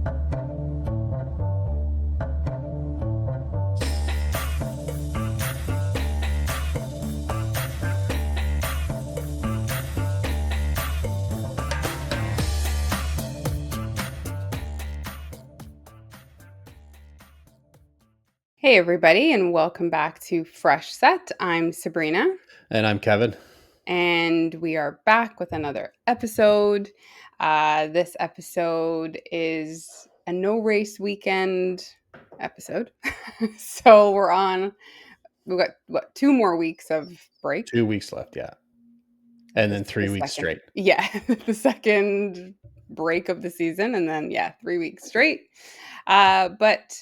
Hey, everybody, and welcome back to Fresh Set. I'm Sabrina, And I'm Kevin. and we are back with another episode. This episode is a no race weekend episode. So we've got 2 more weeks of break. 2 weeks left, yeah. And This then is the 3 weeks second, straight. yeah, the second break of the season, and then, 3 weeks straight. But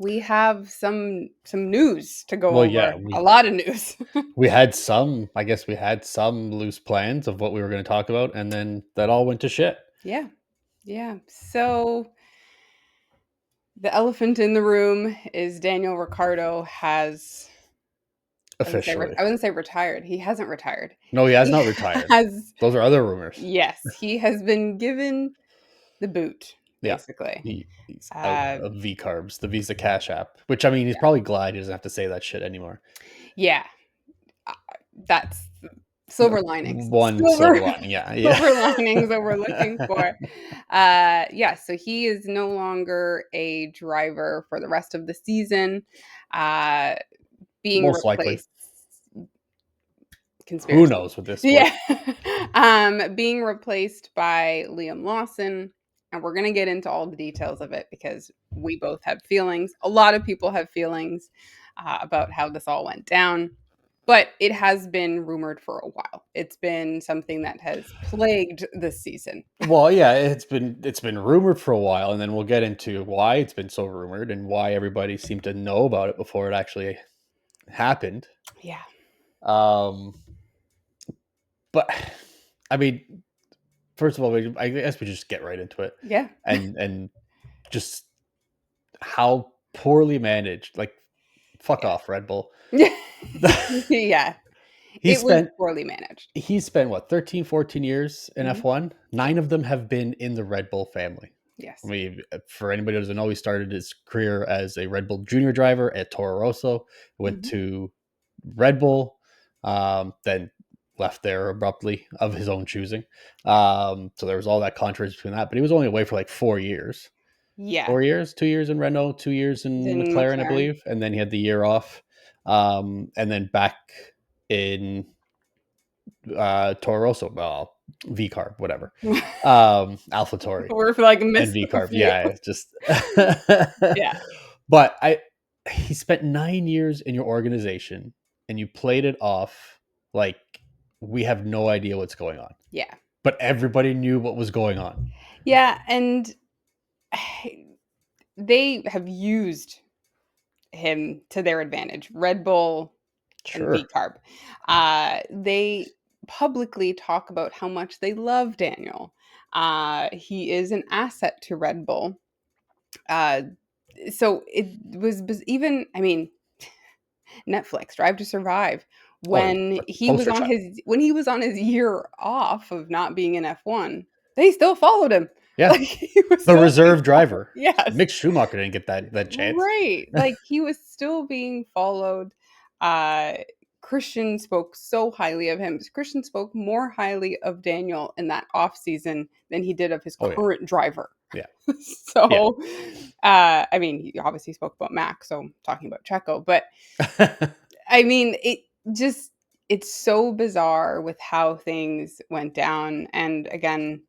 we have some news to go Well, yeah, over. A lot of news. we had some loose plans of what we were going to talk about, and then that all went to shit. Yeah. Yeah. So the elephant in the room is Daniel Ricciardo has Officially. I wouldn't say retired. He hasn't retired. No, he has He not retired. has Those are other rumors. Yes, he has been given the boot, Yeah. basically. He's out Uh of Vcarbs, the Visa Cash app, which I mean, he's probably glad he doesn't have to say that shit anymore. yeah. Uh, that's silver linings. One silver lining, yeah. Silver linings that we're looking for. Yeah, so he is no longer a driver for the rest of the season. Being Most likely. replaced. Conspiracy. Who knows with this one? Yeah. Being replaced by Liam Lawson. And we're going to get into all the details of it because we both have feelings. A lot of people have feelings about how this all went down. But it has been rumored for a while. It's been something that has plagued this season. Well, yeah, it's been rumored for a while, and then we'll get into why it's been so rumored and why everybody seemed to know about it before it actually happened. Yeah. But I mean, first of all, I guess we just get right into it. Yeah. And just how poorly managed. Like, fuck off, Red Bull. Yeah. It was poorly managed. He spent what, 13, 14 years in Mhm. F1? 9 of them have been in the Red Bull family. Yes. I mean, for anybody who doesn't know, he started his career as a Red Bull junior driver at Toro Rosso, went to Red Bull, then left there abruptly of his own choosing. So there was all that controversy between that, but he was only away for like 4 years. Yeah. 4 years, 2 years in Renault, 2 years in McLaren, I believe. And then he had the year off. And then back in Toro Rosso, well, Vcarb, whatever. AlphaTauri. We're like And missed Vcarb, yeah, it's just yeah. But he spent 9 years in your organization, and you played it off like we have no idea what's going on. Yeah. But everybody knew what was going on. Yeah, and they have used him to their advantage. Red Bull and Vcarb. They publicly talk about how much they love Daniel. He is an asset to Red Bull. So it was even, I mean, Netflix, Drive to Survive, when he was on his year off of not being in F1, they still followed him. Yeah. Like, he was the reserve driver. Yes. Mick Schumacher didn't get that chance. Right. Like, he was still being followed. Christian spoke so highly of him. Christian spoke more highly of Daniel in that off season than he did of his current driver. Yeah. So, I mean, he obviously spoke about Max, so I'm talking about Checo, but I mean, it's so bizarre with how things went down. And again,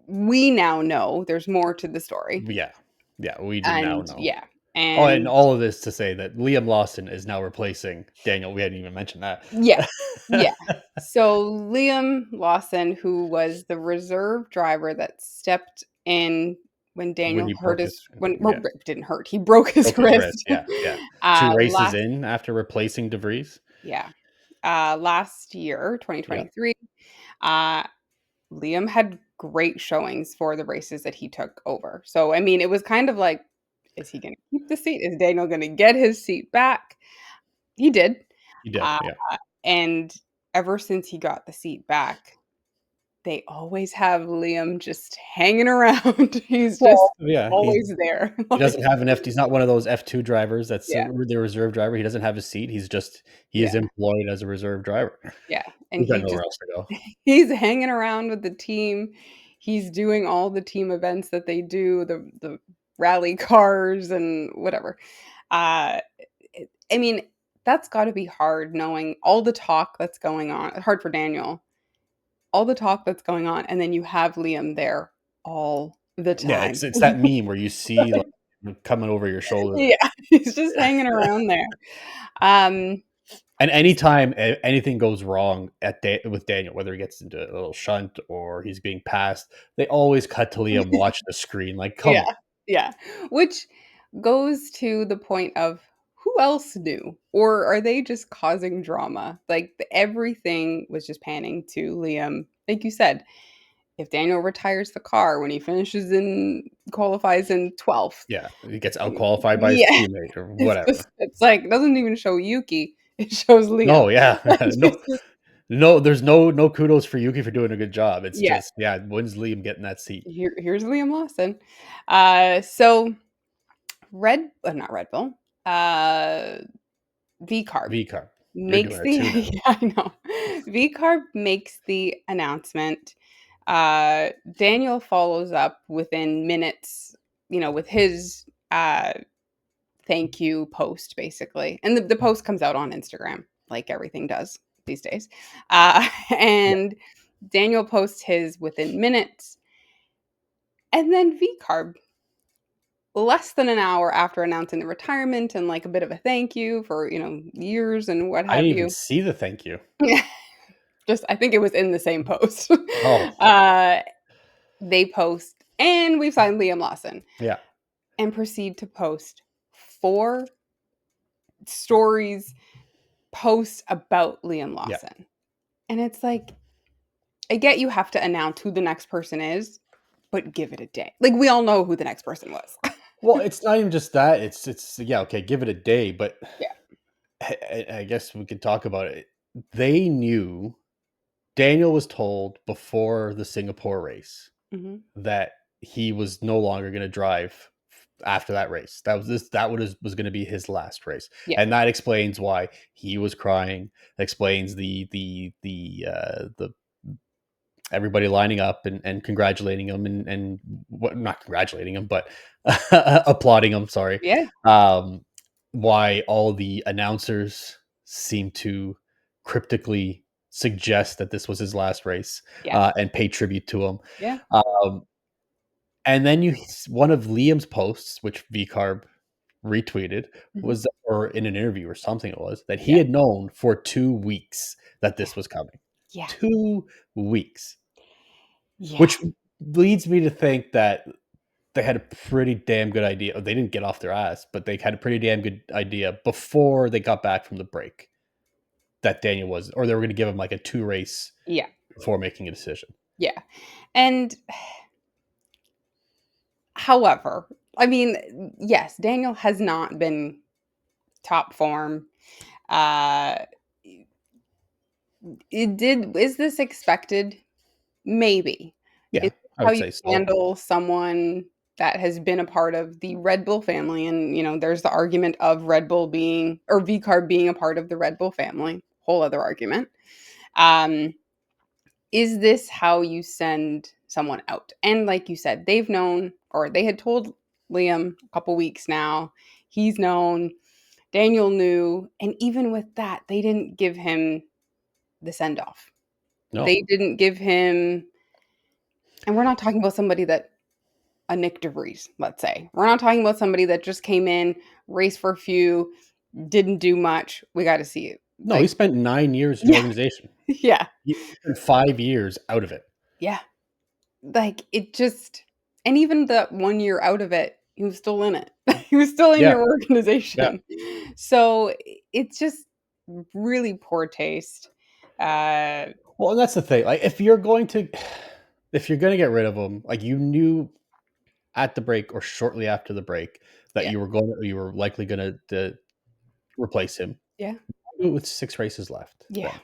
we now know there's more to the story. Yeah. Yeah, we do now know. Yeah. And all of this to say that Liam Lawson is now replacing Daniel. We hadn't even mentioned that. Yeah. Yeah. So Liam Lawson, who was the reserve driver that stepped in when Daniel didn't hurt. He broke his wrist. Yeah. 2 races in after replacing De Vries. Yeah. Last year, 2023, Liam had great showings for the races that he took over. So, I mean, it was kind of like, is he going to keep the seat? Is Daniel going to get his seat back? He did. He did, yeah. And ever since he got the seat back, they always have Liam just hanging around. He's just Well, yeah, always there. he Like, doesn't have an F. He's not one of those F2 drivers that's yeah, the reserve driver. He doesn't have a seat. He is yeah, employed as a reserve driver. yeah, and He's got he nowhere just else to go. he's hanging around with the team. He's doing all the team events that they do, the rally cars and whatever. Uh, I mean, that's gotta be hard knowing all the talk that's going on hard for Daniel, all the talk that's going on, and then you have Liam there all the Yeah, time. it's that meme where you see, like, coming over your shoulder. Yeah, he's just hanging around there. Um, And anytime anything goes wrong with Daniel, whether he gets into a little shunt or he's being passed, they always cut to Liam watching the screen. Like, come yeah, on. yeah, which goes to the point of who else knew? Or are they just causing drama? Like, everything was just panning to Liam. Like you said, if Daniel retires the car when he finishes in qualifies in 12th. Yeah, he gets out qualified by his Yeah, teammate or whatever. it's like, it doesn't even show Yuki, it shows Liam. No, yeah, Like, no, it's just no. There's no kudos for Yuki for doing a good job. It's yeah, just, yeah, when's Liam getting that seat? here's Liam Lawson. So not Red Bull, uh, Vcarb Vcar, you're makes doing it the too now. yeah, I know. Vcarb makes the announcement. Daniel follows up within minutes, with his thank you post basically. And the post comes out on Instagram, like everything does these days. Yeah, And Daniel posts his within minutes. And then Vcarb, less than an hour after announcing the retirement and like a bit of a thank you for, years and what I have didn't even you. see the thank you. Just I think it was in the same post. Oh, uh, they post, and we've signed Liam Lawson, yeah, and proceed to post 4 stories, posts about Liam yeah. Lawson. And it's like, I get you have to announce who the next person is, but give it a day. Like, we all know who the next person was. Well, it's not even just that. It's yeah, okay, give it a day, but Yeah. I guess we could talk about it. They knew Daniel was told before the Singapore race Hmm. that he was no longer going to drive after that race. That was going to be his last race, Yeah. and that explains why he was crying. That explains the everybody lining up and congratulating him and what not congratulating him but applauding him. Sorry. Yeah. Um, why all the announcers seem to cryptically suggest that this was his last race Yes. and pay tribute to him. Yeah. Um, and then one of Liam's posts, which Vcarb retweeted, Hmm. was or in an interview or something it was that he Yeah. had known for 2 weeks that Yeah. this was coming. Yeah. 2 weeks, Yeah. which leads me to think that they had a pretty damn good idea. They didn't get off their ass, but they had a pretty damn good idea before they got back from the break that Daniel was, or they were going to give him like a 2 race Yeah. before making a decision. Yeah. And however, I mean, yes, Daniel has not been top form. Uh is this expected? Maybe. Yeah, Is this I how would you say so. handle someone that has been a part of the Red Bull family? And, there's the argument of Red Bull being or VCARB being a part of the Red Bull family. Whole other argument. Um, is this how you send someone out? And like you said, they've known or they had told Liam a couple weeks now. He's known, Daniel knew, and even with that, they didn't give him the send off. No, They didn't give him, and we're not talking about somebody that a Nick DeVries, let's say. We're not talking about somebody that just came in, raced for a few, didn't do much. We got to see it. no, he Like, spent 9 years in the yeah, organization. yeah, He spent 5 years out of it. yeah. Like, it just, and even the 1 year out of it, he was still in it. He was still in Yeah, your yeah. organization. So it's just really poor taste. Uh, Well, and that's the thing. Like, if you're going to get rid of him, like you knew at the break or shortly after the break that yeah, you were likely going to replace him. yeah, Do it with 6 races left. yeah,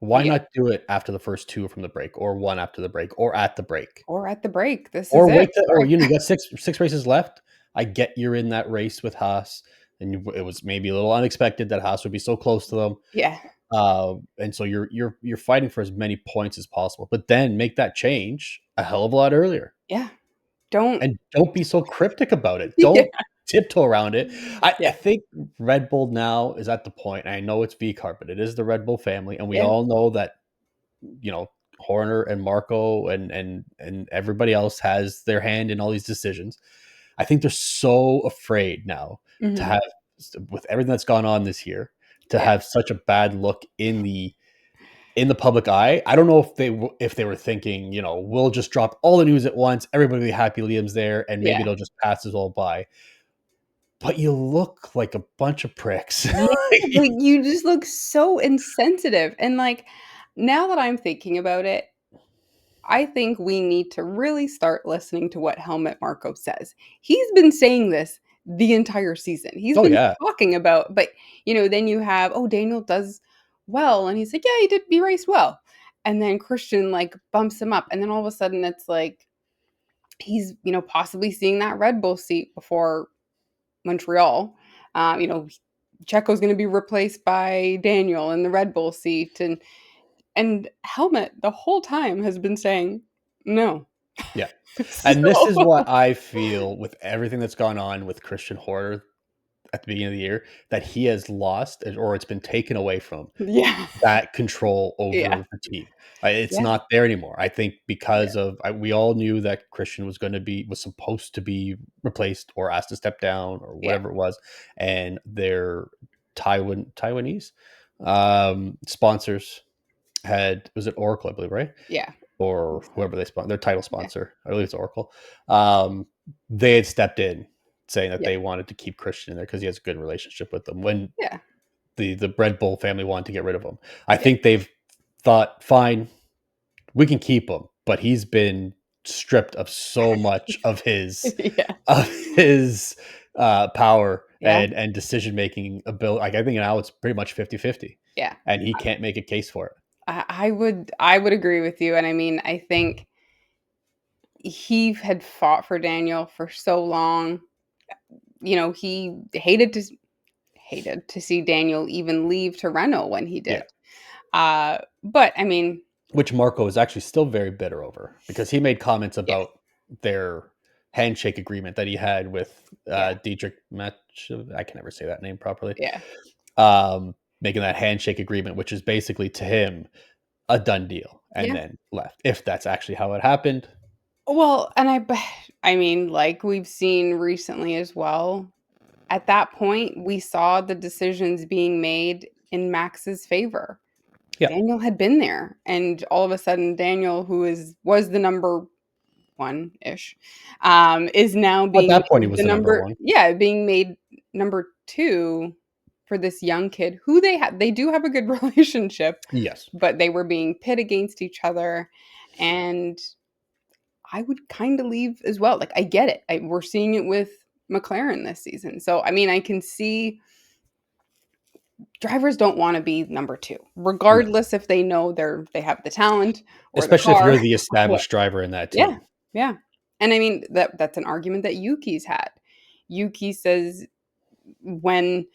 Then Why Yeah, not do it after the first 2 from the break, or 1 after the break, or at the break? or at the break. This is Or it. wait till, or, Sorry. you got 6 races left. I get you're in that race with Haas, and it was maybe a little unexpected that Haas would be so close to them. Yeah, And so you're fighting for as many points as possible, but then make that change a hell of a lot earlier, yeah. Don't and don't be so cryptic about it. Yeah, Don't tiptoe around it. I yeah, think Red Bull now is at the point, and I know it's Vcarb, but it is the Red Bull family, and we yeah. all know that, you know, Horner and Marco and everybody else has their hand in all these decisions. I think they're so afraid now to Mhm. have, with everything that's gone on this year, to Yeah, have such a bad look in the public eye. I don't know if they were thinking, we'll just drop all the news at once, everybody will be happy Liam's there, and maybe yeah. they'll just pass this all by. But you look like a bunch of pricks. Yeah, like, you just look so insensitive, and, like, now that I'm thinking about it, I think we need to really start listening to what Helmut Marko says. He's been saying this the entire season. He's Oh been yeah, talking about but, then you have, "Oh, Daniel does well," and he's like, "Yeah, he raced well." And then Christian, like, bumps him up, and then all of a sudden it's like he's, possibly seeing that Red Bull seat before Montreal. Checo's gonna be replaced by Daniel in the Red Bull seat, and Helmut the whole time has been saying, "No." yeah. And this is So what I feel with everything that's gone on with Christian Horner at the beginning of the year, that he has lost, or it's been taken away from him, yeah. that control Yeah. over the team. It's Yeah. not there anymore. I think Yeah. because of, we all knew that Christian was supposed to be replaced or asked to step down or Yeah. whatever it was, and their Taiwanese sponsors had, was it Oracle, I believe, right? Yeah. I Or think so. whoever they sponsor, their title Yeah. sponsor, I believe it's Oracle. Um, they had stepped in saying that Yeah. they wanted to keep Christian in there because he has a good relationship with them. When Yeah. the Red Bull family wanted to get rid of him, I Yeah. think they've thought, fine, we can keep him, but he's been stripped of so much Yeah. of his power Yeah. and decision making ability. Like, I think now it's pretty much 50-50, Yeah. and he can't make a case for it. I would agree with you, and I mean, I think he had fought for Daniel for so long. He hated to see Daniel even leave to Renault when he Yeah. did. But I mean, Which Marco is actually still very bitter over, because he made comments yeah, about their handshake agreement that he had with yeah, Dietrich Match. I can never say that name properly. yeah, Making that handshake agreement, which is basically to him a done deal, and yeah. then left. If that's actually how it happened, Well, and I mean, like we've seen recently as well, at that point, we saw the decisions being made in Max's favor. yeah. Daniel had been there, and all of a sudden, Daniel, who was the number one-ish, is now At being that point, he made was the the number number one. yeah, being made number 2 for this young kid who they do have a good relationship, Yes, but they were being pit against each other, and I would kinda leave as well. Like, I get it. We're seeing it with McLaren this season. So, I mean, I can see drivers don't wanna be number 2, no, regardless if they know they have the talent or the especially if car you're the or what. established driver in that Yeah, team. yeah. And I mean, that's an argument that Yuki's had. Yuki says when,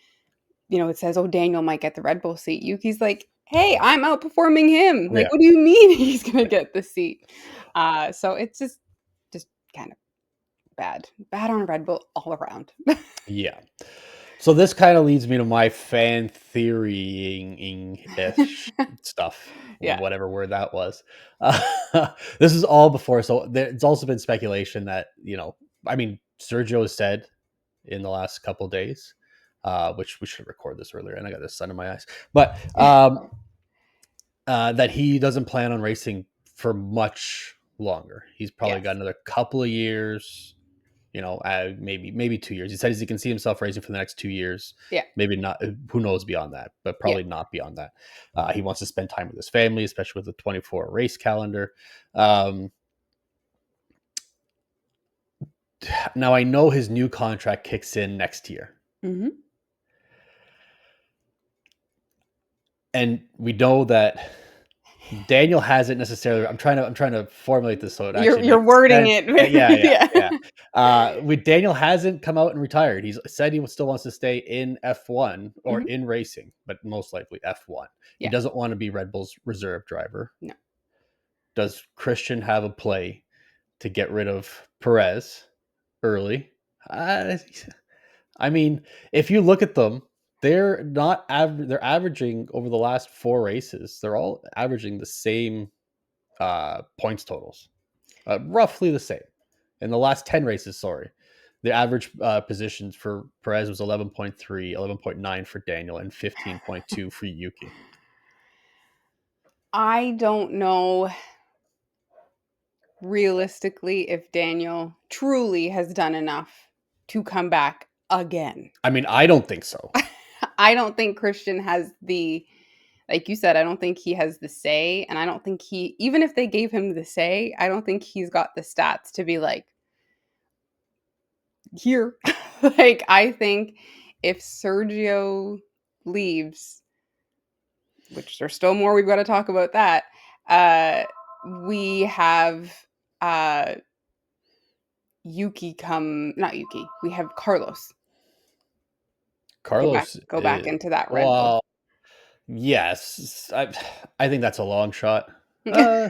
it says, "Oh, Daniel might get the Red Bull seat," Yuki's like, "Hey, I'm outperforming him. Like, Yeah, what do you mean he's gonna get the seat?" So it's just kind of bad. Bad on Red Bull all around. yeah. So this kind of leads me to my fan theorying ish stuff, Yeah. whatever word that was. This is all before, so it's also been speculation that, I mean, Sergio has said in the last couple of days, which we should record this earlier, and I got the sun in my eyes, but that he doesn't plan on racing for much longer. He's probably got Yes. another couple of years, maybe 2 years. He says he can see himself racing for the next 2 years. Yeah. Maybe not. Who knows beyond that? But Yeah. probably not beyond that. He wants to spend time with his family, especially with the 24 race calendar. Um, Now I know his new contract kicks in next year, Mhm. and we know that. Daniel hasn't necessarily. I'm trying to formulate this so it actually You're makes wording sense. it. Yeah, yeah, Yeah. yeah. With Daniel hasn't come out and retired. He's said he still wants to stay in F1 or Mhm. in racing, but most likely F1. He Yeah. doesn't want to be Red Bull's reserve driver. No. Does Christian have a play to get rid of Perez early? Uh, I mean, if you look at them, they're not they're averaging over the last four races. They're all averaging the same points totals, roughly the same. In the last 10 races, sorry. The average positions for Perez was 11.3, 11.9 for Daniel, and 15.2 for Yuki. I don't know realistically if Daniel truly has done enough to come back again. I mean, I don't think so. I don't think Christian has the, like you said, I don't think he has the say. And I don't think he, even if they gave him the say, I don't think he's got the stats to be like, here. Like, I think if Sergio leaves, which there's still more we've got to talk about that, uh, we have uh, Yuki come, not Yuki, we have Carlos Carlos, go back into that Red Bull. well, yes, I think that's a long shot. Uh,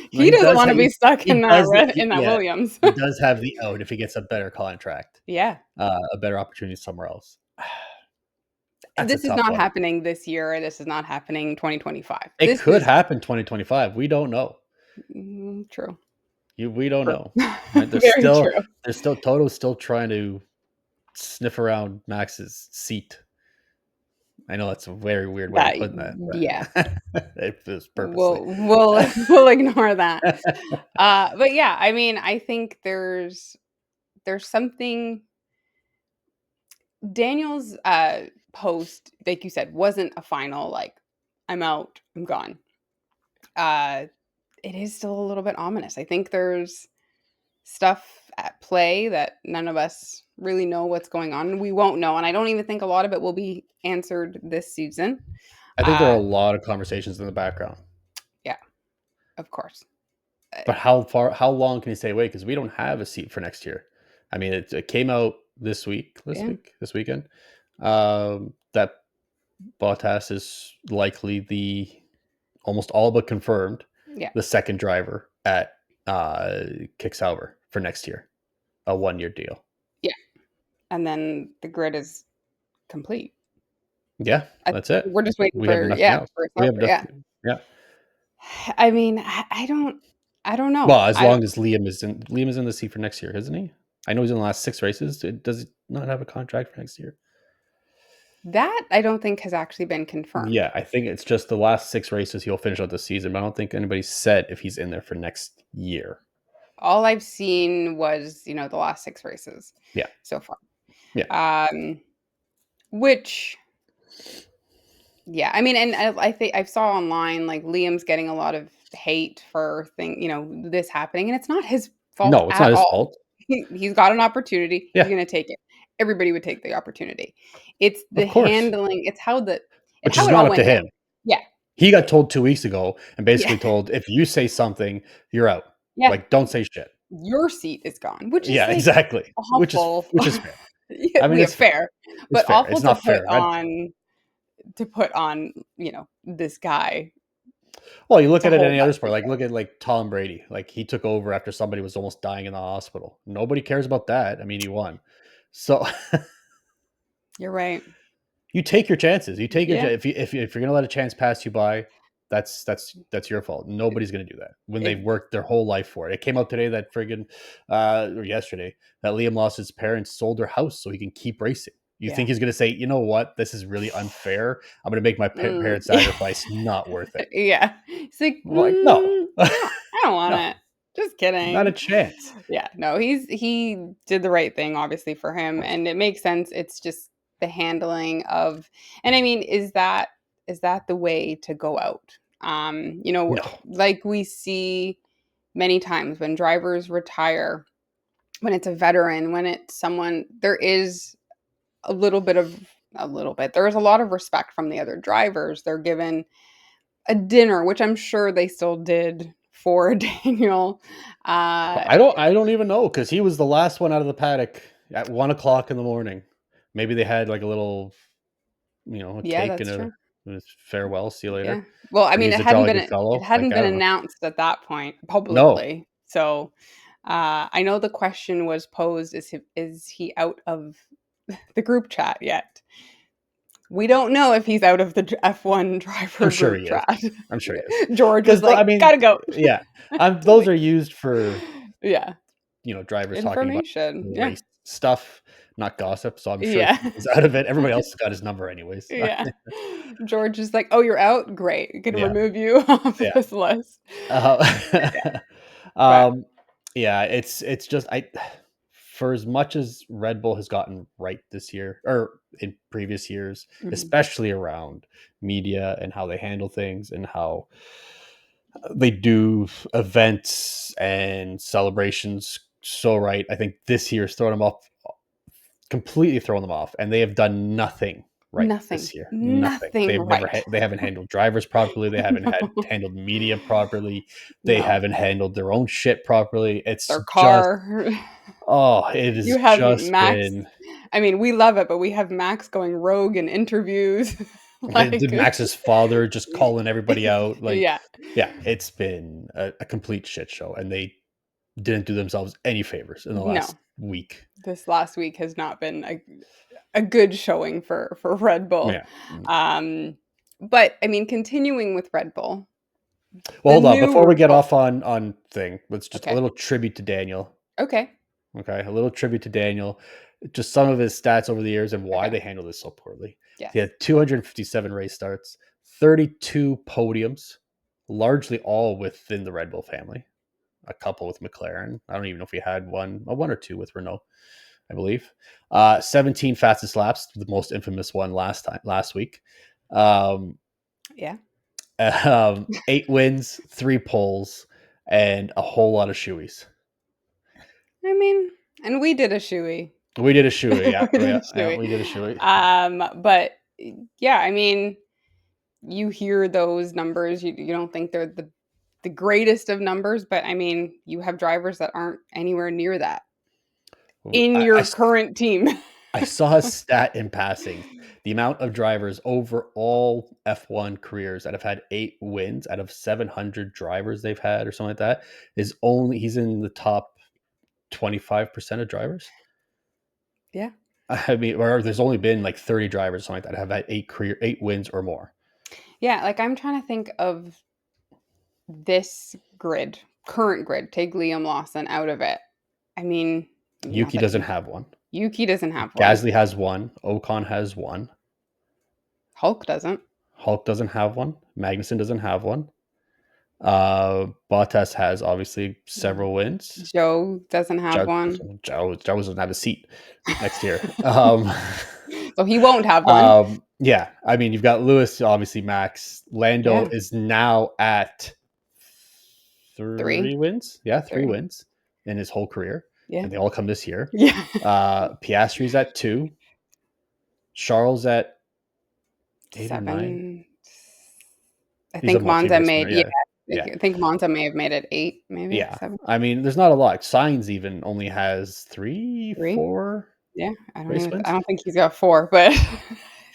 He he doesn't does. want to be stuck He in that does. in that Yeah, Williams. he does have the out if he gets a better contract, Yeah. a better opportunity somewhere else. That's a This is tough not one. happening this year. This is not happening 2025. It This could is happen 2025. We don't know. true. We don't True. know. Right? Very true. Toto's still trying to sniff around Max's seat. I know that's a very weird way of That putting that, yeah. but it was purposely. We'll ignore that. But yeah, I mean, I think there's something Daniel's post, like you said, wasn't a final like I'm out, I'm gone. Uh it is still a little bit ominous. I think there's stuff at play that none of us really know what's going on. We won't know, and I don't even think a lot of it will be answered this season. I think there are Uh a lot of conversations in the background, yeah, of course. but how long can you stay away? Because we don't have a seat for next year. I mean, it came out Yeah. this weekend. That Bottas is likely the almost all but confirmed Yeah. the second driver at Kick Sauber for next year, a 1 year deal. Yeah. And then the grid is complete. Yeah, I that's it. we're just waiting We have for nothing yeah, else. for We have Sauber, yeah. nothing. Yeah. I mean, I don't know. Well, as I don't long as Liam is in the seat for next year, isn't he? I know he's in the last six races. Does he not have a contract for next year? that I don't think has actually been confirmed. Yeah, I think it's just the last six races he'll finish out the season, but I don't think anybody said if he's in there for next year. All I've seen was, the last 6 races Yeah, so far. yeah. Which yeah, I mean, and I think I saw online, like, Liam's getting a lot of hate for this happening, and it's not his fault No, it's not at his all. fault. He's got an opportunity, he's Yeah, gonna take it. Everybody would take the opportunity. It's the of course. handling, it's Which how is it not all up to went down. him. Yeah, He got told 2 weeks ago and yeah, basically told if you say something, you're out. yeah. Like, don't say shit. Your seat is gone, which is, Yeah, like, exactly. awful. Which is fair. Yeah, I mean, we fair, it's but fair. awful It's not fair. to put on, this guy Well, you look to at it in hold any that other sport. Like, look at like Tom Brady. Like, he took over after somebody was almost dying in the hospital. Nobody cares about that. I mean, he won. So You're right. you take your chances. You take your Yeah. if you're gonna let a chance pass you by, that's your fault. Nobody's gonna do that when they've If worked their whole life for it. It came out today that friggin' or yesterday that Liam lost his parents, sold their house so he can keep racing. You yeah. think he's gonna say, you know what, this is really unfair. I'm gonna make my Mm. parents' sacrifice not worth it. Yeah. It's like, I'm like, no, I don't want no, it. Just not a kidding. chance. Yeah, no, he did the right thing, obviously, for Of him, course, and it makes sense. It's just the handling of, and I mean, is that the way to go out? no, Like we see many times when drivers retire, when it's a veteran, when it's someone, there is a little bit, there is a lot of respect from the other drivers. They're given a dinner, which I'm sure they still did for Daniel. Uh, I don't even know because he was the last one out of the paddock at 1 o'clock in the morning. Maybe they had like a little, a yeah, cake that's true. and a farewell, see you Yeah. later. Well, I But mean, he's a jolly good it fellow. Like hadn't I been don't know. announced at that point No, publicly. So, I know the question was posed, is he out of the group chat yet? We don't know if he's out of the F1 I'm driver sure group he is. chat. I'm sure he is. George was Because I like, mean, "Gotta go." yeah, those Like, are used for yeah, drivers talking about information. Yeah. race stuff, not gossip. So I'm sure Yeah. he's out of it. Everybody else has got his number anyways. Yeah. George is like, "Oh, you're out? Great. Gonna Yeah, remove you off yeah. this list." Yeah, Uh, but um, yeah, it's just for as much as Red Bull has gotten right this year or in previous years, mhm. especially around media and how they handle things and how they do events and celebrations so right. I think this year's thrown them off, completely thrown them off, and they have done nothing right Nothing. this year. Nothing. Nothing right. They haven't handled drivers properly. They haven't had No. handled media properly. They No. haven't handled their own shit properly. It's Their just car. it You has have just Max. been I mean, we love it, but we have Max going rogue in interviews. Like, Max's father just calling everybody out. Like, yeah. yeah, it's been a complete shit show, and they didn't do themselves any favors in the last No. week. This last week has not been a good showing for Red Bull. Yeah. Mm. Um, but I mean, continuing with Red Bull, Well, the hold on. Before we new get oh, off on thing, let's just a okay. little tribute to Daniel. Okay. Okay, a little tribute to Daniel. Just some of his stats over the years and why Okay. they handled this so poorly. He Yes. had 257 race starts, 32 podiums, largely all within the Red Bull family. A couple with McLaren. I don't even know if he had one or two with Renault, I believe. 17 fastest laps, the most infamous one last week. Um, Yeah. 8 wins, 3 poles, and a whole lot of shoeies. I mean, and we did a shoey. We did a shoey, yeah, We did yeah, a yeah. shoey. We did a shoey. But yeah, I mean, you hear those numbers, you don't think they're the greatest of numbers, but I mean, you have drivers that aren't anywhere near that in I, your I current team. I saw a stat in passing. The amount of drivers over all F1 careers that have had 8 wins out of 700 drivers they've had, or something like that, is only he's in the top 25% of drivers. Yeah. I mean, or there's only been like 30 drivers, or something like that, have had 8 wins or more. Yeah, like I'm trying to think of this grid, current grid, take Liam Lawson out of it. I mean, not Yuki that doesn't have one. Yuki doesn't have one. Gasly has one. Ocon has one. Hulk doesn't. Hulk doesn't have one. Magnussen doesn't have one. Bottas has obviously several wins. Joe doesn't have Joe, one. Joe doesn't have a seat next year. So he won't have one. Yeah, I mean, you've got Lewis, obviously Max. Lando Yeah. is now at 3 3. wins. Yeah, three 3. wins in his whole career, Yeah. and they all come this year. Yeah. Piastri's at 2. Charles at 8 or 9. 7. I He's a think Monza multi-race made winner. yeah, Yeah, yeah, I think Monza may have made it 8, maybe yeah. 7. I mean, there's not a lot. Signs even only has 3, 3? 4 Yeah, race I wins. don't think he's got 4, but I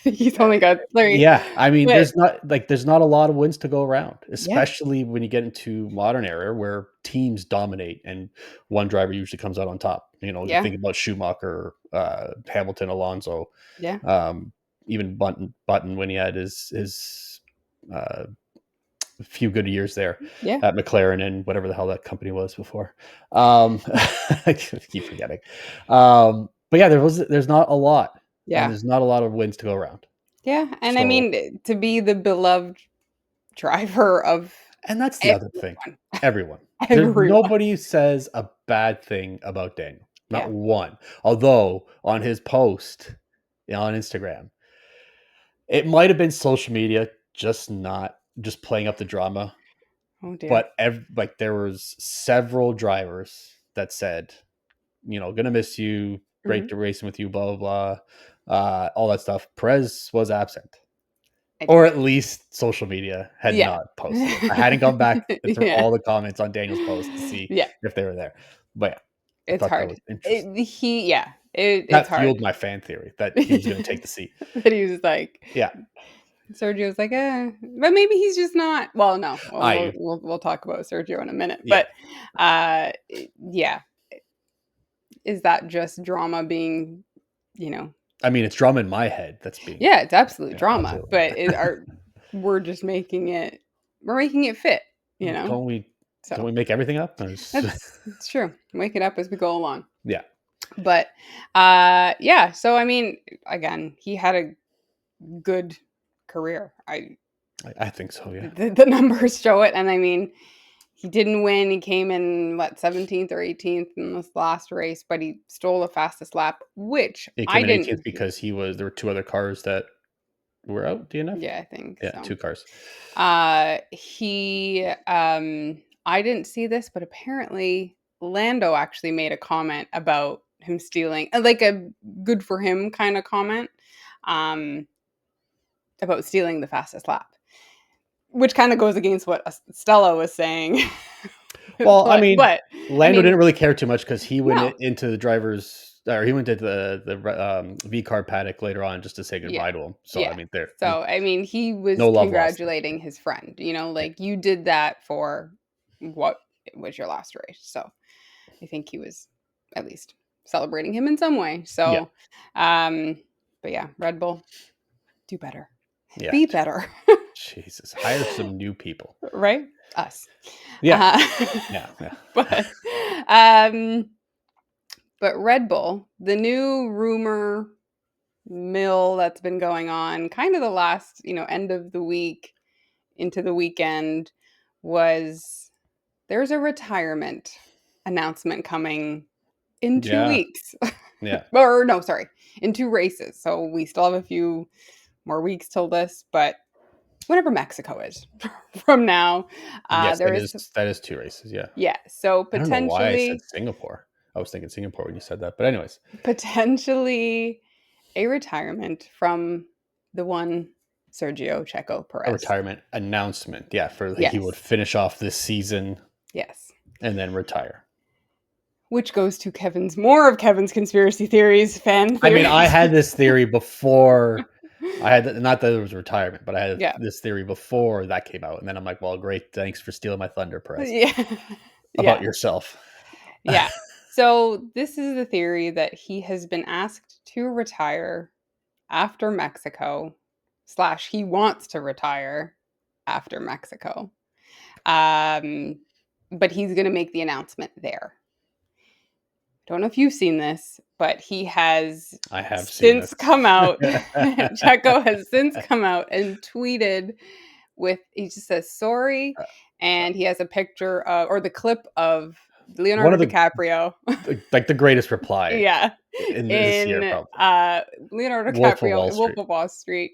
think he's only got 3. Yeah, I mean, But there's not a lot of wins to go around, yeah, especially when you get into modern era where teams dominate and one driver usually comes out on top. You yeah, think about Schumacher, Hamilton, Alonso, yeah, um, even Button when he had his uh, few good years there yeah, at McLaren and whatever the hell that company was before. I keep forgetting. But yeah, there's not a lot, and yeah, there's not a lot of wins to go around. yeah, and I So, mean, to be the beloved driver of and that's the other thing. everyone, Everyone. There's everyone. nobody says a bad thing about Daniel. Not Yeah. one. Although on his post on Instagram, it might have been social media just playing up the drama. Oh dear. But like there was several drivers that said, gonna miss you, great Mhm. to racing with you, blah blah blah, all that stuff. Perez was absent. Or at least social media had Yeah. not posted it. I hadn't gone back through Yeah. all the comments on Daniel's post to see Yeah. if they were there. But yeah, I It's thought that hard. was interesting. It's That hard. fueled my fan theory that he was going to take the seat. That he was like, Yeah, Sergio's like, but maybe he's just not. Well, no, well, I we'll talk about Sergio in a minute. yeah. But yeah, is that just drama being, you know? I mean, it's drama in my head that's being Yeah, it's absolutely yeah, drama, absolutely. but we're just we're making it fit, you know. Don't we don't So we make everything up? it's true. Make it up as we go along. Yeah, But yeah. So I mean, again, he had a good career. I think so. Yeah, The numbers show it, and I mean, he didn't win. He came in what 17th or 18th in this last race, but he stole the fastest lap, which he I came in 18th didn't. because there were two other cars that were out. DNF. Yeah, I think Yeah, so. two cars. He I didn't see this, but apparently Lando actually made a comment about him stealing, like a good for him kind of comment, um, about stealing the fastest lap, which kind of goes against what Stella was saying. Well, I mean, but I Lando mean, didn't really care too much because he went no, into the driver's, or he went to the Vcarb paddock later on just to say yeah, goodbye to him. So I yeah. mean, there So I mean, he was no love lost there. congratulating his friend. You know, Yeah, like you did that for what was your last race. So I think he was at least celebrating him in some way. yeah, So, um, but yeah, Red Bull, do better, yeah. be better, Jesus, hire some new people. right? Us. Yeah, Uh, yeah, yeah. but, um, but Red Bull, the new rumor mill that's been going on, kind of the last, end of the week into the weekend, was there's a retirement announcement coming in 2 Yeah, weeks. yeah. Or no, sorry, in 2 races. So we still have a few more weeks till this, but whenever Mexico is from now, Yes, there is that is two races. Yeah. yeah. So I don't know why I said potentially Singapore. I was thinking Singapore when you said that. But anyways, potentially a retirement from the one Sergio Checo a Perez. retirement announcement. Yeah, for he would Yes. finish off this season Yes. and then retire. Which goes to more of Kevin's conspiracy theories, fan I mean, I theories. had this theory before I had not that it was retirement, but I had Yeah. this theory before that came out, and then I'm like, well, great, thanks for stealing my thunder, Perez. Yeah. About Yeah. yourself. Yeah. So this is the theory that he has been asked to retire after Mexico, slash he wants to retire after Mexico. But he's going to make the announcement there. Don't know if you've seen this, but he has I have seen since this. come out. Checo has since come out and tweeted he just says sorry, and he has a picture of, or the clip of One Leonardo of DiCaprio. the greatest reply Yeah, in this year, in probably. Leonardo Wolf of DiCaprio Wall in Wolf Street. of Wall Street,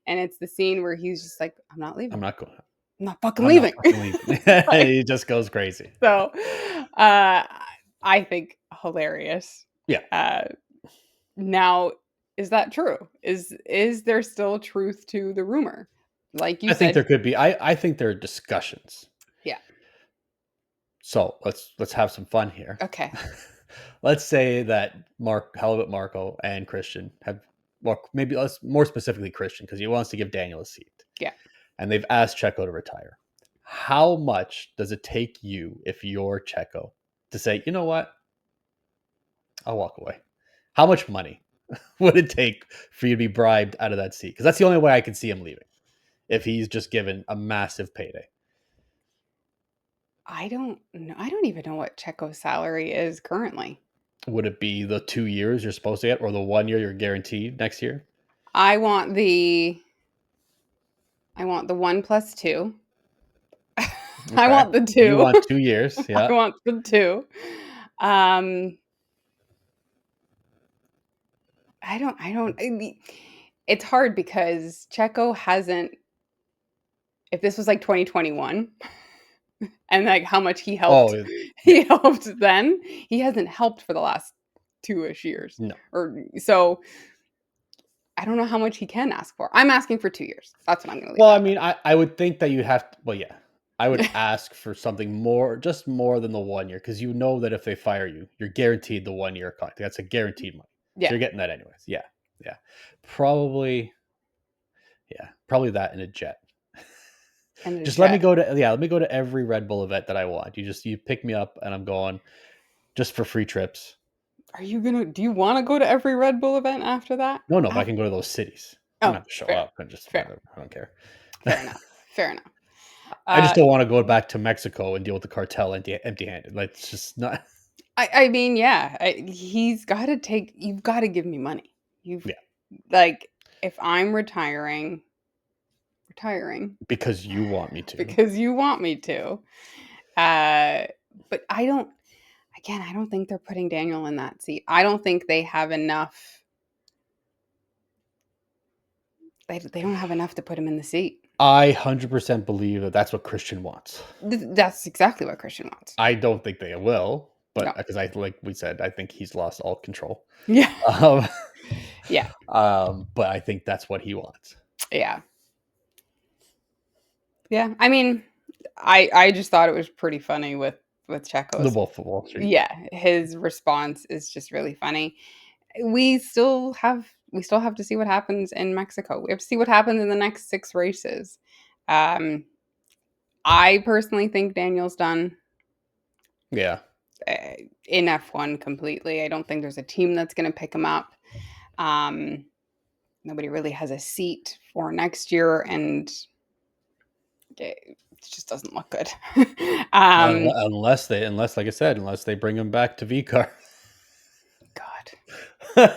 and it's the scene where he's just like, "I'm not I'm leaving. not going. I'm not fucking I'm not leaving." fucking leaving. Like, He just goes crazy. so, uh, I think hilarious. Yeah. Now, is that true? Is there still truth to the rumor? Like you I think there said, could be. I think there are discussions. yeah. So let's have some fun here. Okay. Let's say that Helmut Marko and Christian have, well, maybe more specifically Christian, because he wants to give Daniel a seat. Yeah. And they've asked Checo to retire. How much does it take you, if you're Checo, to say, you know what? I'll walk away. How much money would it take for you to be bribed out of that seat? Because that's the only way I can see him leaving, if he's just given a massive payday. I don't know. I don't even know what Checo's salary is currently. Would it be the 2 years you're supposed to get, or the 1 year you're guaranteed next year? I want the 1+2. I Okay. want the You 2. want 2 years, I yeah. want the 2. Um, it's hard because Checo hasn't, if this was like 2021 and like how much he helped, Oh, yeah. he helped then, he hasn't helped for the last 2-ish years. No. Or so I don't know how much he can ask for. I'm asking for 2 years. That's what I'm gonna leave Well, I that mean, I would think that you have to, well, yeah. I would with. ask for something more, just more than the 1 year, because you know that if they fire you, you're guaranteed the 1 year contract. That's a guaranteed money. So Yeah, you're getting that anyways. Yeah. Yeah. Probably, yeah. Probably that in a jet. and a Just let me jet. go to, yeah, let me go to every Red Bull event that I want. You pick me up and I'm going just for free trips. Do you wanna go to every Red Bull event after that? No, no, but I Af can go to those cities. I don't Oh, have to show fair, up and just fair, whatever. I don't care. fair enough, fair enough. I just Uh, don't want to go back to Mexico and deal with the cartel empty handed. Like, it's just not. I mean, yeah, he's gotta take you've gotta give me money. You've Yeah, like, if I'm retiring because you want me to. because you want me to, uh, but I don't think they're putting Daniel in that seat. I don't think they have enough they don't have enough to put him in the seat. I 100% believe that that's what Christian wants. That's exactly what Christian wants. I don't think they will, No. but because like we said, I think he's lost all control. Yeah. Um, Yeah. but I think that's what he wants. Yeah. Yeah. I mean, I just thought it was pretty funny with The Checo's. Wolf of Wall Street. Yeah, his response is just really funny. We still have to see what happens in Mexico. We have to see what happens in the next 6 races. Um, I personally think Daniel's done Yeah, uh, in F1 completely. I don't think there's a team that's going to pick him up. Um, Nobody really has a seat for next year, and it just doesn't look good. um, unless like I said, unless they bring him back to Vcar. God,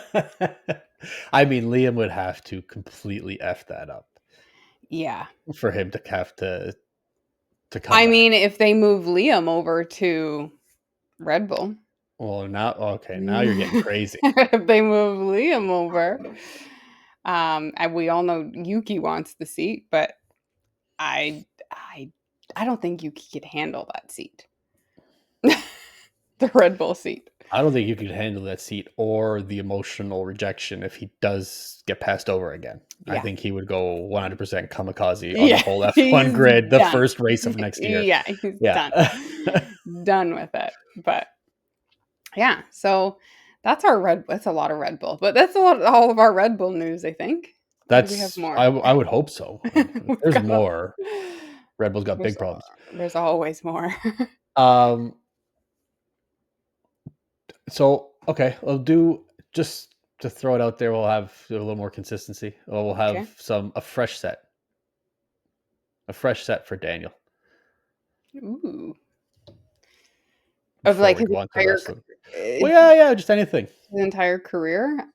I mean, Liam would have to completely f that up yeah. for him to have to come I back. mean, if they move Liam over to Red Bull, Well, now okay, now you're getting crazy. if they move Liam over, and we all know Yuki wants the seat, but I, I, I don't think Yuki could handle that seat, the Red Bull seat. I don't think you could handle that seat or the emotional rejection if he does get passed over again. I Yeah, think he would go 100% kamikaze on the yeah, whole F1 he's grid the done. first race of next year. Yeah, he's Yeah. done, done with it. But yeah, so that's a lot of Red Bull, but that's a lot all of our Red Bull news, I think. Or do we have That's more? I would hope so. If We've there's got a more. Red Bull's got there's big problems. there's always more. Um so okay, we'll do, just to throw it out there, we'll have a little more consistency. We'll Okay. have a fresh set. A fresh set for Daniel Ooh. Of, before like, we go on to the rest of them. Well, eh, yeah, yeah, just anything. his entire career?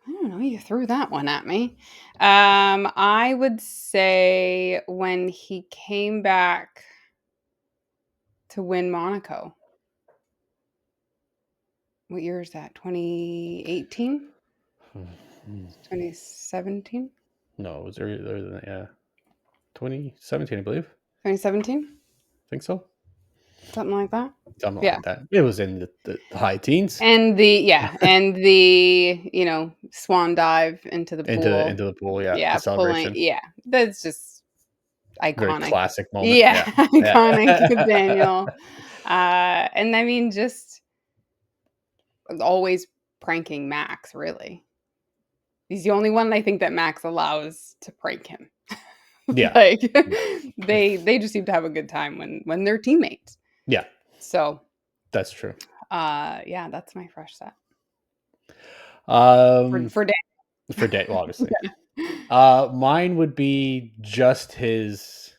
I don't know, you threw that one at me. I would say when he came back to win Monaco. What year is that? 2018? Hmm. 2017? No, it was earlier than that. Yeah, 2017, I believe. 2017? Think so. Something like that? Something Yeah. like that. It was in the high teens And the, swan dive into the pool. into the pool. Yeah, the Yeah, celebration. that's just Very iconic. classic moment. Yeah, Yeah, iconic yeah. Daniel. And I mean, just always pranking Max, really. He's the only one I think that Max allows to prank him. Yeah, Like yeah. they just seem to have a good time when they're teammates. Yeah, So, that's true. yeah, that's my fresh set Um, for Dan. for Day, well, obviously. Yeah. Mine would be just his.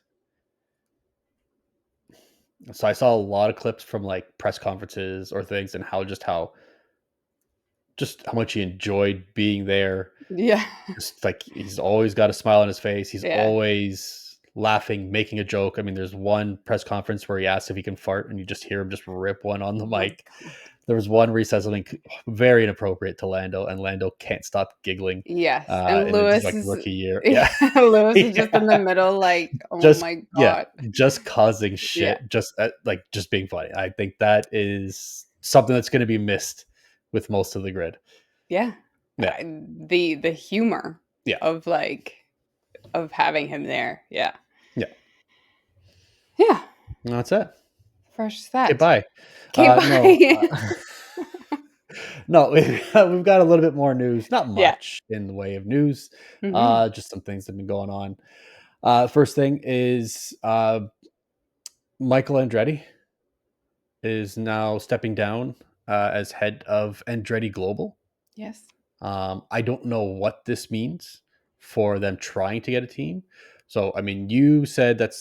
So I saw a lot of clips from like press conferences or things, and how much he enjoyed being there. Yeah. Just like he's always got a smile on his face. He's Yeah. always laughing, making a joke. I mean, there's one press conference where he asks if he can fart, and you just hear him just rip one on the Oh mic. god. There was one where he says something very inappropriate to Lando, and Lando can't stop giggling. Yes, and In his Lewis like is rookie year, yeah, yeah, Lewis is just in the yeah, middle like, "Oh just my yeah, god." just causing Yeah. shit, just like just being funny. I think that is something that's going to be missed with most of the grid. Yeah. Yeah. The humor Yeah. of, like, of having him there. Yeah. Yeah. Yeah. That's it. Fresh Okay, set. bye. Okay, No, bye. no, we've got a little bit more news. Not Yeah. much in the way of news. Mhm. Just some things that have been going on. First thing is Michael Andretti is now stepping down as head of Andretti Global. Yes. I don't know what this means for them trying to get a team. So, I mean, you said that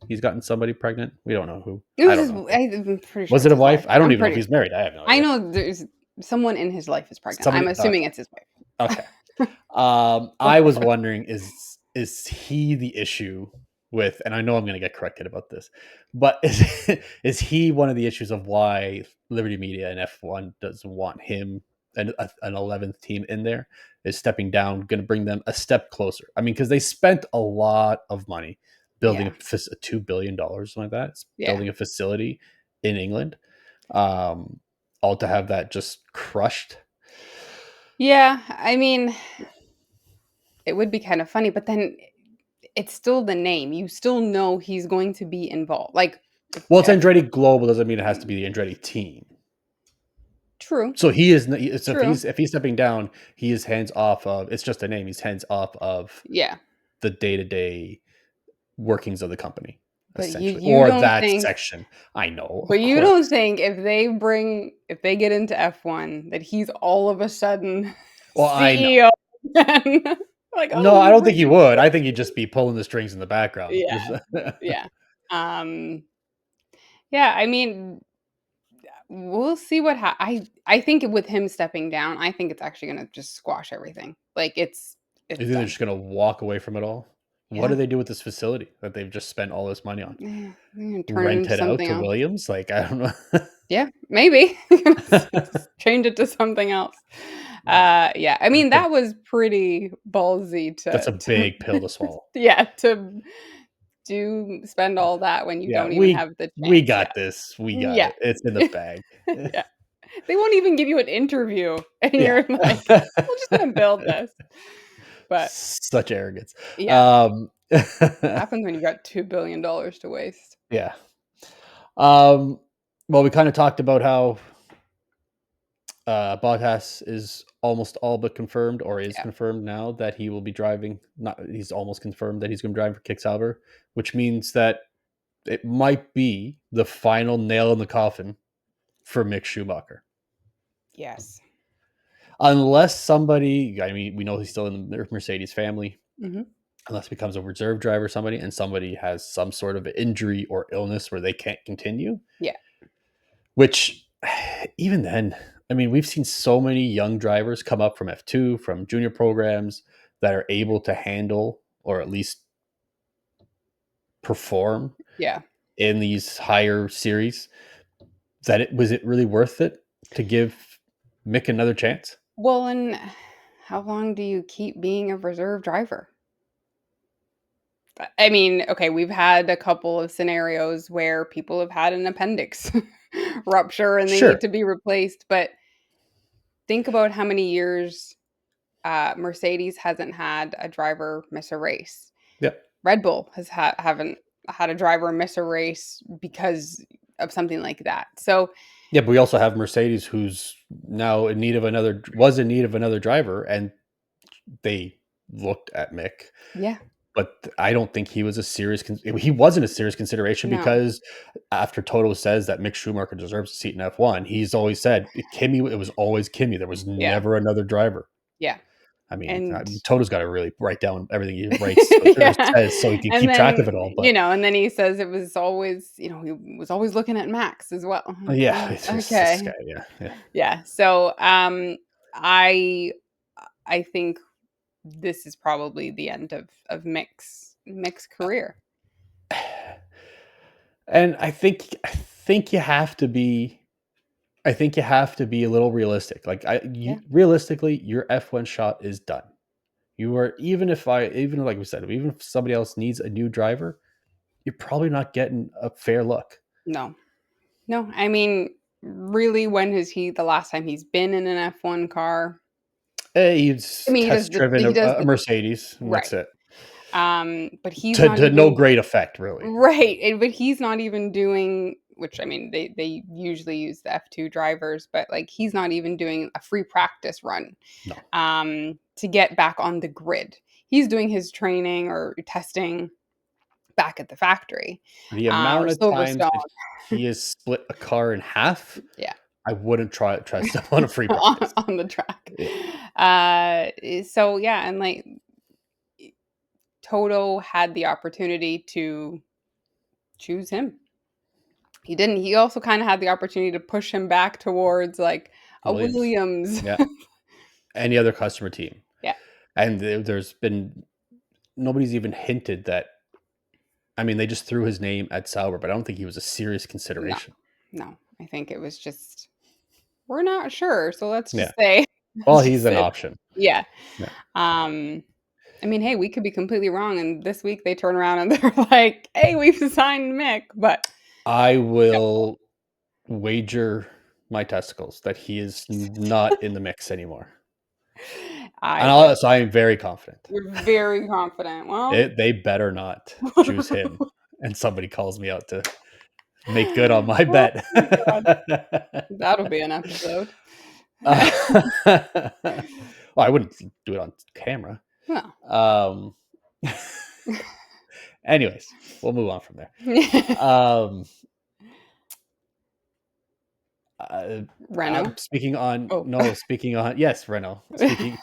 he's gotten somebody pregnant. We don't know who. It I was don't his know. I'm pretty sure Was it it's a his wife? wife. I don't I'm even know if pretty he's married. I have no I idea. know there's someone in his life is pregnant. I'm Somebody. assuming Okay. it's his Okay. wife. I was wondering, is he the issue with? And I know I'm going to get corrected about this, but is he one of the issues of why Liberty Media and F1 doesn't want him and an 11th team in there? Is stepping down going to bring them a step closer? I mean, because they spent a lot of money building Yeah. a $2 billion like that. It's Yeah. building a facility in England, um, all to have that just crushed. Yeah, I mean, it would be kind of funny, but then it's still the name. You still know he's going to be involved. Like, Well, it's if Andretti Global doesn't mean it has to be the Andretti team. true, So he is. So true. if he's stepping down, he is hands off of. It's just a name. He's hands off of Yeah, the day to day workings of the company, but essentially, you or don't that think section. I know, but of you don't course. think if they get into F1 that he's all of a sudden Well, I know. CEO again. Like, oh, No, I we don't think bring he in would. I think he'd just be pulling the strings in the background. yeah, Just yeah. Um, yeah, I mean, we'll see I think with him stepping down, I think it's actually gonna just squash everything. Like, you it's think they're done. just gonna walk away from it all? What do Yeah. they do with this facility that they've just spent all this money on? Yeah, they're gonna turn it Rent into it out something to else. Williams? Like I don't know. Yeah, maybe. Just change it to something else. Yeah, I mean, That's a that was pretty ballsy that's a to big pill to swallow. yeah, to do spend all that when you Yeah, don't even have the we chance. Yeah. got this. We got Yeah. it. It's in the bag. Yeah. They won't even give you an interview, and Yeah. you're like, "We're just gonna build this." But, Such arrogance. yeah, Um, happens when you got $2 billion to waste. yeah. Um, well, we kind of talked about how Bottas is almost all but confirmed, or is Yeah. confirmed now that he will be driving. Not he's almost confirmed that he's going to drive for Kick-Sauber, which means that it might be the final nail in the coffin for Mick Schumacher. Yes. Unless somebody, I mean, we know he's still in the Mercedes family. Mhm. Unless becomes a reserve driver, somebody, and somebody has some sort of injury or illness where they can't continue. Yeah. Which, even then, I mean, we've seen so many young drivers come up from F2, from junior programs that are able to handle or at least perform Yeah. in these higher series. That it was it really worth it to give Mick another chance? Well, and how long do you keep being a reserve driver? I mean, okay, we've had a couple of scenarios where people have had an appendix rupture and they need Sure. to be replaced, but think about how many years Mercedes hasn't had a driver miss a race. Yeah. Red Bull haven't had a driver miss a race because of something like that. So, Yeah, but we also have Mercedes, who's now in need of another was in need of another driver, and they looked at Mick, yeah, but I don't think he was a serious. He wasn't a serious consideration no, because after Toto says that Mick Schumacher deserves a seat in F1, he's always said Kimmy. It was always Kimmy. There was yeah, never another driver. yeah, I and mean Toto's got to really write down everything he writes or yeah, says so he can and keep track of then, it all. But and then he says it was always, he was always looking at Max as well. I'm like, yeah, "Oh, it's this guy. okay." Yeah, yeah. Yeah. So, I I think this is probably the end of Mick's career. And I think you have to be I think you have to be a little realistic. Like Yeah. realistically, your F1 shot is done. You are even like we said, even if somebody else needs a new driver, you're probably not getting a fair look. No. No, I mean, really, when has he the last time he's been in an F1 car? I He's mean, test driven he does a the Mercedes, and right. that's it. But he's not To no even great effect, really. right, but he's not even doing, which I mean, they usually use the F2 drivers, but like he's not even doing a free practice run No. to get back on the grid. He's doing his training or testing back at the factory The or amount of times Silverstone. that he has split a car in half, Yeah. I wouldn't try step on a free practice. On the track. Yeah. So yeah, and like Toto had the opportunity to choose him. He didn't. He also kind of had the opportunity to push him back towards like a Williams. Williams. Yeah. Any other customer team. Yeah. And there's been nobody's even hinted that. I mean, they just threw his name at Sauber, but I don't think he was a serious No. consideration. No. I think it was just we're not sure, so let's Yeah. just say Well, let's he's just an say option. yeah. Yeah. Um I mean, hey, we could be completely wrong and this week they turn around and they're like, "Hey, we've signed Mick," but I no. will wager my testicles that he is not in the mix anymore. I And would. so I am very confident. You're very confident. Well, They better not choose him, and somebody calls me out to make good on my oh bet. my god. That'll be an episode. Well, I wouldn't do it on camera. Well. Um, anyways, we'll move on from there. Um, Renault. speaking on Oh. no, speaking on yes, Renault.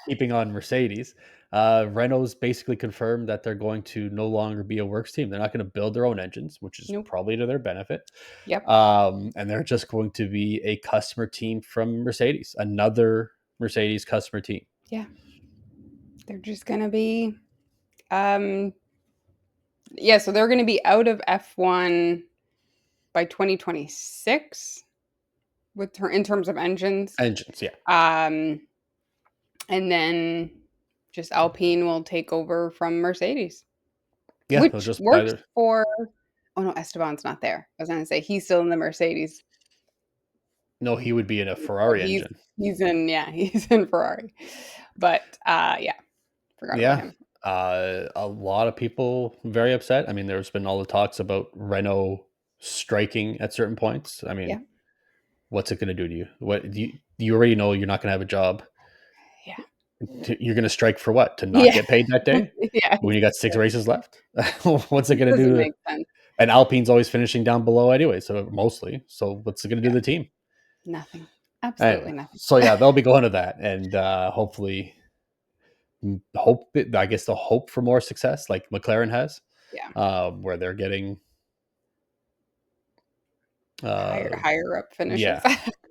Keeping on Mercedes. Renault's basically confirmed that they're going to no longer be a works team. They're not going to build their own engines, which is Nope. probably to their benefit. Yep. And they're just going to be a customer team from Mercedes, another Mercedes customer team. Yeah. They're just gonna be yeah, so they're gonna be out of F1 by 2026 with her in terms of engines. Engines, yeah. Um and then just Alpine will take over from Mercedes, Yeah, they'll which just buy works their for oh no, Esteban's not there. I was gonna say he's still in the Mercedes. no, he would be in a Oh, Ferrari engine. he's in yeah, he's in Ferrari. But yeah, forgot about Yeah. him. A lot of people very upset. I mean, there's been all the talks about Renault striking at certain points. I Yeah. mean, what's it going to do to you? What you already know you're not going to have a job. Yeah. You're going to strike for what? To not Yeah. get paid that day Yeah. when you got 6 races left? What's it It going to doesn't do? make sense. And Alpine's always finishing down below anyway, so mostly. So what's it going to do Yeah. to the team? Nothing. Anyway, Absolutely nothing. so yeah, they'll be going to that, and hopefully, I guess they'll hope for more success, like McLaren has, Yeah. where they're getting, Higher up finishes. yeah,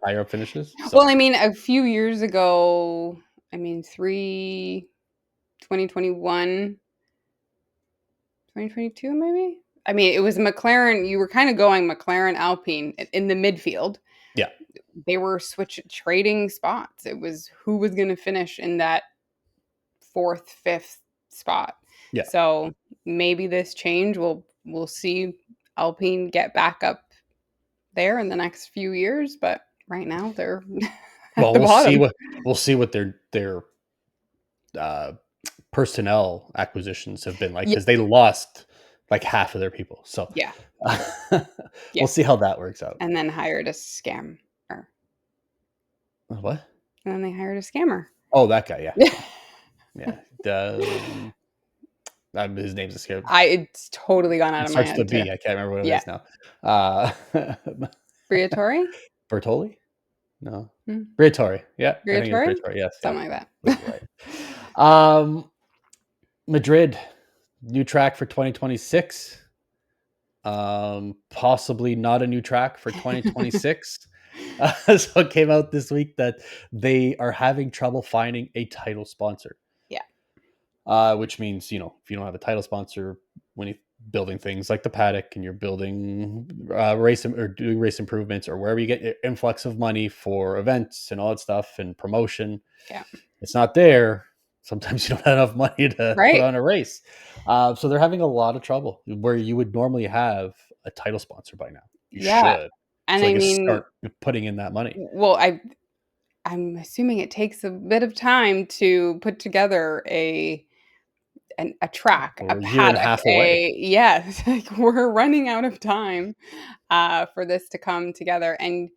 higher up finishes. Well, So I mean, a few years ago, I mean, 2021, 2022, maybe? I mean, it was McLaren. You were kind of going McLaren Alpine in the midfield. yeah, They were trading spots. It was who was going to finish in that fourth, fifth spot. yeah. So maybe this change we'll see Alpine get back up there in the next few years, but right now they're at Well, the bottom. we'll see what their uh, personnel acquisitions have been like, Yeah, because they lost like half of their people. So yeah, we'll yeah. see how that works out. And then hired a scammer. And What? then they hired a scammer. Oh, that guy. Yeah, Yeah. yeah. His name's escaped. It's totally gone out It of my starts with a head too. B. I can't remember what it Yeah. is now. Uh, Briatore? Bertoli? No. Hmm. Briatore. Yeah, I think it's Briatore? Briatore. Yes, yeah. Something like You're that. right. Madrid, new track for 2026. Possibly not a new track for 2026. So it came out this week that they are having trouble finding a title sponsor. Yeah. Which means, if you don't have a title sponsor when you're building things like the paddock and you're building race or doing race improvements or wherever you get your influx of money for events and all that stuff and promotion, Yeah. it's not there. Sometimes you don't have enough money to put Right. on a race. So they're having a lot of trouble where you would normally have a title sponsor by now. You Yeah. should. And so they I can mean, start putting in that money. well, I'm assuming it takes a bit of time to put together a track, a We're a year and a paddock, half away. yes, like we're running out of time for this to come together. And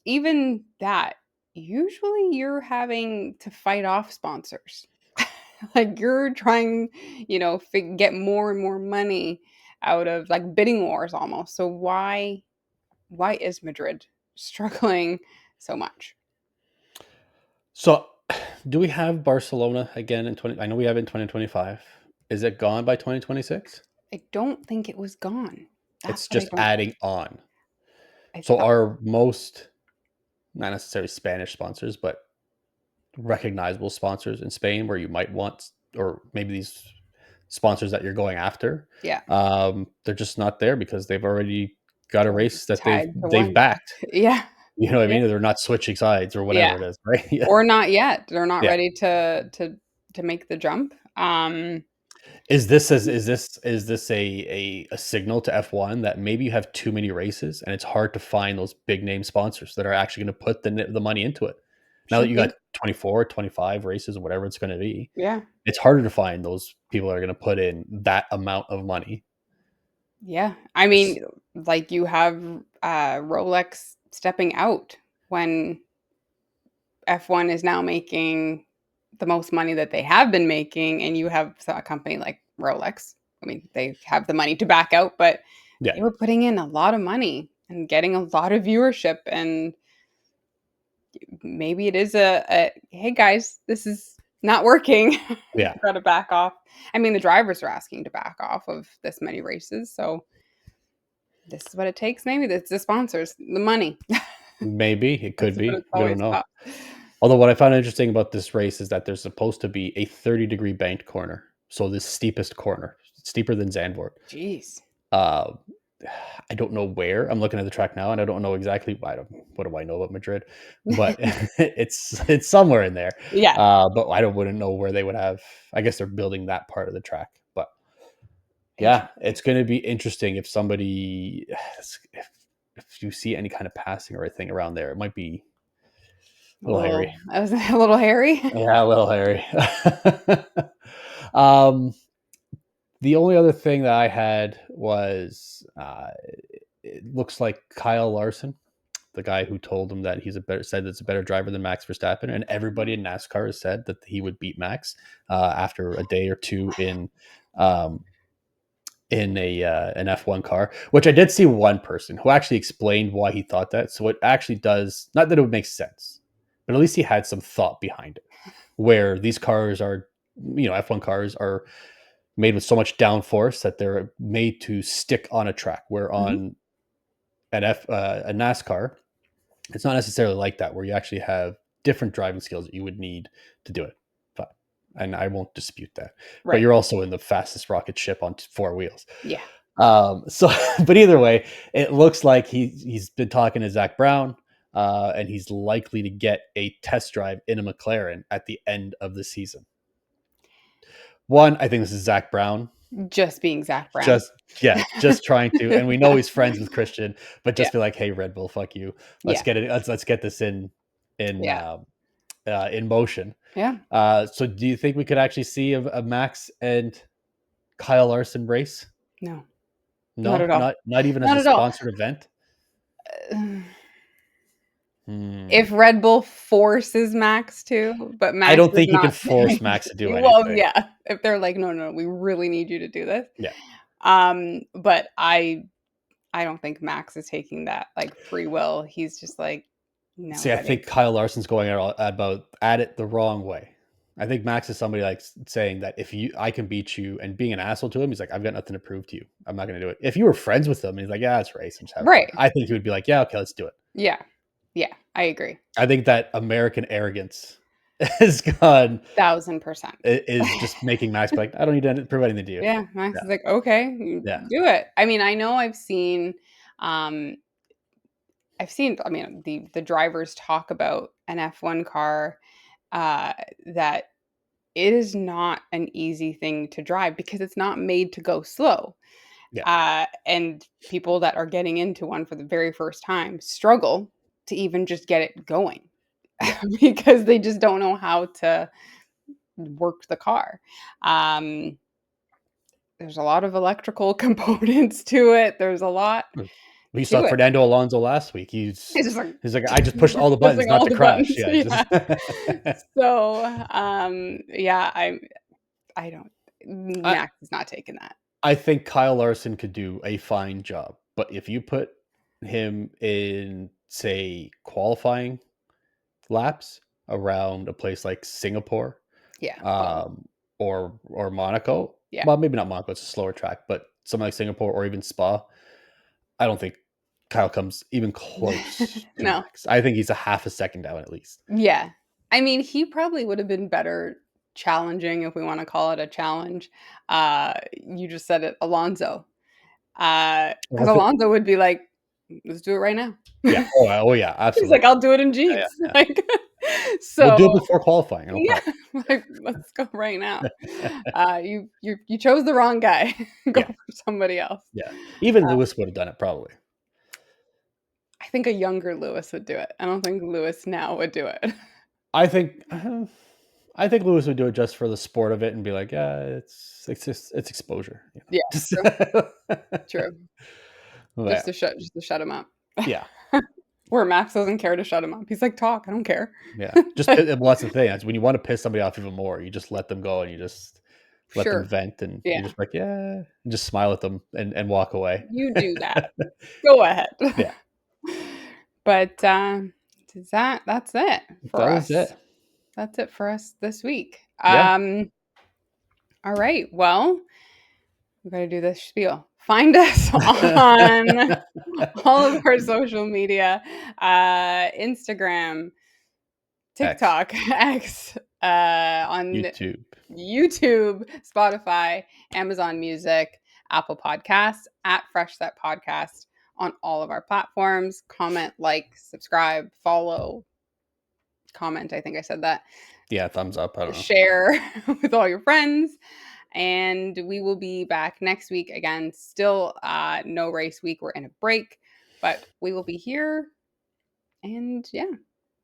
even that, usually you're having to fight off sponsors. Like you're trying, get more and more money out of like bidding wars almost. So why is Madrid struggling so much? So, do we have Barcelona again in 20? I know we have it in 2025. Is it gone by 2026? I don't think it was gone. That's It's what I just don't adding on. I So, thought. our most, not necessarily Spanish sponsors, but recognizable sponsors in Spain where you might want, or maybe these sponsors that you're going after, Yeah, they're just not there because they've already got a they're race that they've tied to they've one. backed. Yeah, You know what I yeah, mean? They're not switching sides or yeah. whatever it is, right? Yeah, Or not yet. They're not yeah. ready to make the jump. Is this a signal to F1 that maybe you have too many races and it's hard to find those big name sponsors that are actually going to put the money into it? Now that Should you got be. 24, 25 races, whatever it's going to be, Yeah, it's harder to find those people that are going to put in that amount of money. yeah. I Just mean, like you have Rolex stepping out when F1 is now making the most money that they have been making, and you have a company like Rolex. I mean, they have the money to back out, but yeah, they were putting in a lot of money and getting a lot of viewership. And maybe it is a hey guys, this is not working. yeah. Got to back off. I mean, the drivers are asking to back off of this many races, so this is what it takes. Maybe that's the sponsors, the money. Maybe it could That's what be. it's We don't always know. about. Although what I found interesting about this race is that there's supposed to be a 30-degree banked corner. So the steepest corner, steeper than Zandvoort. Jeez. Uh, I don't know where. I'm looking at the track now, and I don't know exactly. What do I know about Madrid? But it's somewhere in there. Yeah. But I wouldn't know where they would have. I guess they're building that part of the track. But yeah, Interesting. it's going to be interesting if somebody, if you see any kind of passing or anything around there, it might be a little hairy. That was a little hairy. Yeah, a little hairy. um, the only other thing that I had was it looks like Kyle Larson, the guy who told him that said that's a better driver than Max Verstappen, and everybody in NASCAR has said that he would beat Max after a day or two um, in a an F1 car. Which I did see one person who actually explained why he thought that. So it actually does, not that it would make sense, but at least he had some thought behind it. Where these cars are, F1 cars are made with so much downforce that they're made to stick on a track. Where Mhm. on a NASCAR, it's not necessarily like that, where you actually have different driving skills that you would need to do it. But, and I won't dispute that. But Right. you're also in the fastest rocket ship on four wheels. Yeah. So, but either way, it looks like he's been talking to Zach Brown, and he's likely to get a test drive in a McLaren at the end of the season. One, I think this is Zach Brown. Just being Zach Brown. Just yeah, just trying to, and we know he's friends with Christian, but Yeah. just be like, hey, Red Bull, fuck you. Let's Yeah. get it. Let's get this in Yeah. in motion. Yeah. So, do you think we could actually see a Max and Kyle Larson race? No. Not No, at all. not even as Not a at all. sponsored event. If Hmm. Red Bull forces Max to, but I Max don't is think you can not force saying Max to do well, anything. yeah. If they're like, "No, no, we really need you to do this." Yeah. But I don't think Max is taking that like free will. He's just like, "No, See, I buddy." think Kyle Larson's going at it the wrong way. I think Max is somebody like saying that if I can beat you, and being an asshole to him, he's like, I've got nothing to prove to you. I'm not going to do it. If you were friends with him, and he's like, yeah, it's race, I'm just having fun. Right. I think he would be like, yeah, okay, let's do it. Yeah. Yeah, I agree. I think that American arrogance is gone, 1,000%. is just making Max be like, I don't need to prove anything to you. Yeah, Max Yeah, is like, "Okay, you yeah, do it." I mean, I know um I mean, the drivers talk about an F1 car, uh, that it is not an easy thing to drive because it's not made to go slow. Yeah. And people that are getting into one for the very first time struggle to even just get it going Yeah. because they just don't know how to work the car. Um, there's a lot of electrical components to it. There's a lot We to saw it. Fernando Alonso last week. It's just like He's like, I just pushed all the buttons pressing not all to the crash. buttons. Yeah, Yeah. just So, yeah, I don't. I Max is not taking that. I think Kyle Larson could do a fine job, but if you put him in, say, qualifying laps around a place like Singapore, Yeah. Well, um, or Monaco, yeah. well, maybe not Monaco; it's a slower track, but something like Singapore or even Spa, I don't think Kyle comes even close to No. Max. I think he's a half a second down at least. Yeah. I mean, he probably would have been better challenging, if we want to call it a challenge. You just said it, Alonso. Well, Because I think, Alonso would be like, let's do it right now. yeah, oh yeah, He's like, absolutely, I'll do it in yeah, yeah, jeeps. yeah. Like, We'll so do it before qualifying, no yeah, problem. like let's go right now. You chose the wrong guy. Go Yeah, for somebody else. yeah. Even Uh, Lewis would have done it probably. I think a younger Lewis would do it. I don't think Lewis now would do it. I think I think Lewis would do it just for the sport of it and be like, yeah, it's just it's exposure, you Yeah, true, know. true. Yeah, Just to shut him up. yeah, Where Max doesn't care to shut him up. He's like, talk, I don't care. yeah. Just well, that's the thing. That's when you want to piss somebody off even more, you just let them go and you just let them Sure. vent, and you're Yeah. just like, yeah, and just smile at them and walk away. You do that. Go ahead. Yeah, But that's it for that was us. it. That's it for us this week. Yeah. All right. Well, we got to do this spiel. Find us on all of our social media, Instagram, X, TikTok, X, on YouTube. YouTube, Spotify, Amazon Music, Apple Podcasts, at Fresh Set Podcast on all of our platforms. Comment, like, subscribe, follow, comment. I think I said that. Yeah, thumbs up. I don't know. Share with all your friends. And we will be back next week again. Still no race week. We're in a break, but we will be here. And yeah,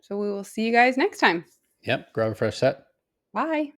so we will see you guys next time. Yep. Grab a fresh set. Bye.